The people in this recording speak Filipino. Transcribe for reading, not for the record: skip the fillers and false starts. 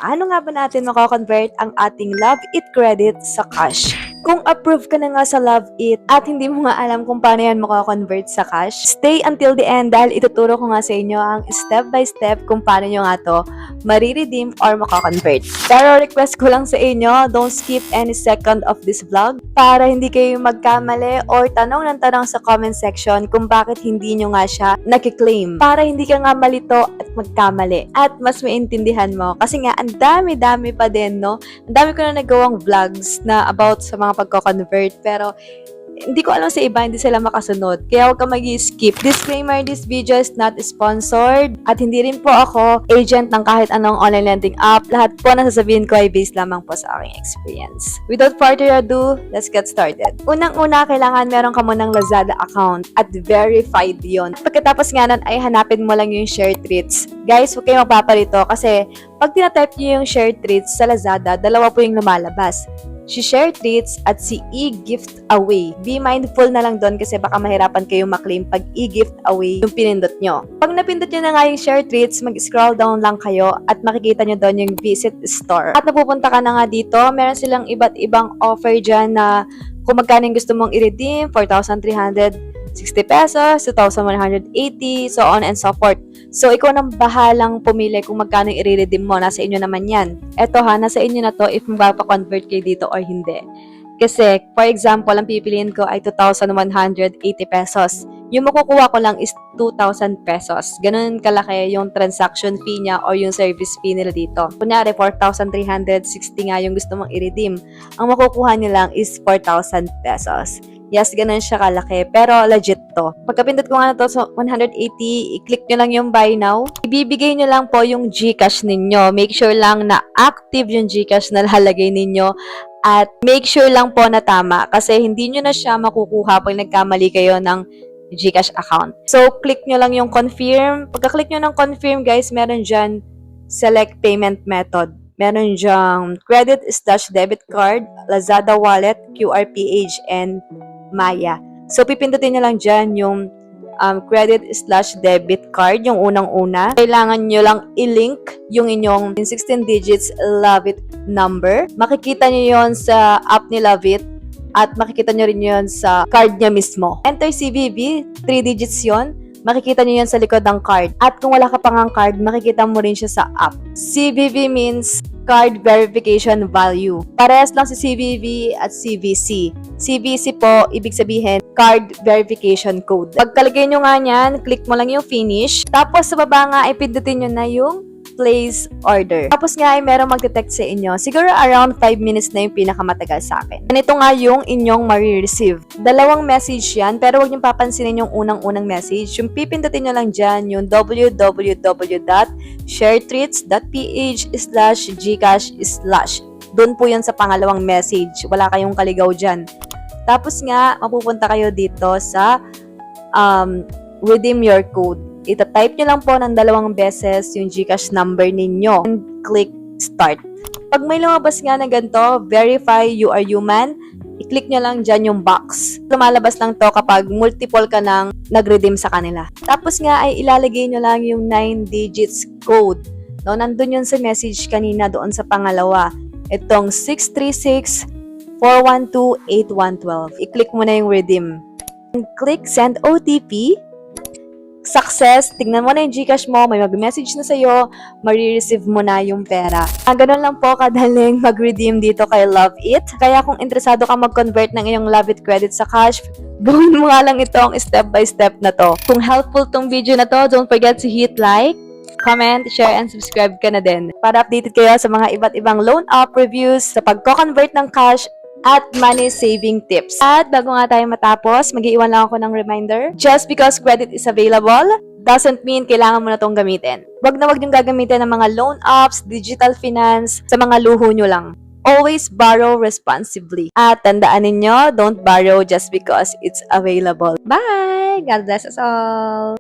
paano nga ba natin mako-convert ang ating Love It credit sa cash? Kung approve ka na nga sa Love It at hindi mo nga alam kung paano yan mako-convert sa cash, stay until the end dahil ituturo ko nga sa inyo ang step by step kung paano nyo nga to mariredeem or mako-convert. Pero request ko lang sa inyo, don't skip any second of this vlog para hindi kayo magkamali or tanong ng tanong sa comment section kung bakit hindi nyo nga siya nakiklaim. Para hindi ka nga malito at magkamali at mas maintindihan mo. Kasi nga, ang dami-dami pa din, no? Ang dami ko na nagawang vlogs na about sa mga pagko-convert pero hindi ko alam sa iba, hindi sila makasunod. Kaya huwag ka mag-skip. Disclaimer, this video is not sponsored at hindi rin po ako agent ng kahit anong online lending app. Lahat po na sasabihin ko ay based lamang po sa aking experience. Without further ado, let's get started. Unang-una, kailangan meron ka munang Lazada account at verified yon. Pagkatapos nga nun ay hanapin mo lang yung share treats. Guys, huwag kayong magpapalito kasi pag tinatype nyo yung share treats sa Lazada, dalawa po yung lumalabas. Si Share Treats at si E-Gift Away. Be mindful na lang doon kasi baka mahirapan kayo maklaim pag E-Gift Away yung pinindot nyo. Pag napindot nyo na nga yung Share Treats, mag-scroll down lang kayo at makikita nyo doon yung Visit Store. At napupunta ka na nga dito, meron silang iba't ibang offer dyan na kung magkano yung gusto mong i-redeem, 4,360 pesos, 2,180, so on and so forth. So, ikaw nang bahalang pumili kung magkano i-redeem mo. Nasa inyo naman yan. Eto ha, nasa inyo na to if magpapakonvert kayo dito or hindi. Kasi, for example, ang pipiliin ko ay 2,180 pesos. Yung makukuha ko lang is 2,000 pesos. Ganun kalaki yung transaction fee niya or yung service fee nila dito. Kunyari, 4,360 nga yung gusto mong i-redeem. Ang makukuha niyo lang is 4,000 pesos. Yes, ganun siya kalaki. Pero legit to. Pagkapindot ko nga na to, so 180, i-click nyo lang yung buy now. Ibibigay nyo lang po yung GCash ninyo. Make sure lang na active yung GCash na lalagay ninyo. At make sure lang po na tama. Kasi hindi nyo na siya makukuha pag nagkamali kayo ng GCash account. So, click nyo lang yung confirm. Pagka-click nyo ng confirm, guys, meron dyan select payment method. Meron dyang credit/debit card, Lazada wallet, QRPH, and Maya. So, pipindutin nyo lang dyan yung credit/debit card, yung unang-una. Kailangan nyo lang i-link yung inyong 16 digits Love It number. Makikita nyo yon sa app ni Love It at makikita nyo rin yon sa card niya mismo. Enter CVV, 3 digits yon. Makikita nyo yan sa likod ng card. At kung wala ka pang card, makikita mo rin siya sa app. CVV means Card Verification Value. Parehas lang si CVV at CVC. CVC po, ibig sabihin, Card Verification Code. Pagkalagay nyo nga yan, click mo lang yung finish. Tapos sa baba nga, ipindutin nyo na yung place order. Tapos nga ay merong mag-detect sa inyo. Siguro around 5 minutes na yung pinakamatagal sa akin. Ganito nga yung inyong ma-receive. Dalawang message yan, pero huwag niyong papansinin yung unang-unang message. Yung pipindutin nyo lang dyan, yung www.sharetreats.ph/gcash/. Doon po yan sa pangalawang message. Wala kayong kaligaw dyan. Tapos nga, mapupunta kayo dito sa redeem your code. Ita-type nyo lang po ng 2 beses yung GCash number ninyo and click start. Pag may lumabas nga na ganito, verify you are human, i-click nyo lang dyan yung box. Lumalabas lang to kapag multiple ka nang nag-redeem sa kanila. Tapos nga ay ilalagay nyo lang yung 9 digits code. No, nandun yun sa message kanina doon sa pangalawa. Itong 636-412-8112. I-click mo na yung redeem. And click send OTP. Success, tignan mo na yung GCash mo, may mag-message na sa'yo, marireceive mo na yung pera. Ganun lang po kadaling mag-redeem dito kay Love It. Kaya kung interesado ka mag-convert ng iyong Love It credit sa cash, gawin mo nga lang itong step by step na to. Kung helpful tong video na to, don't forget to hit like, comment, share, and subscribe ka na din para updated kayo sa mga iba't ibang loan app reviews sa pagko-convert ng cash at money saving tips. At bago nga tayo matapos, mag-iwan lang ako ng reminder. Just because credit is available, doesn't mean kailangan mo na itong gamitin. Wag na wag niyong gagamitin ng mga loan apps, digital finance, sa mga luho nyo lang. Always borrow responsibly. At tandaan ninyo, don't borrow just because it's available. Bye! God bless us all!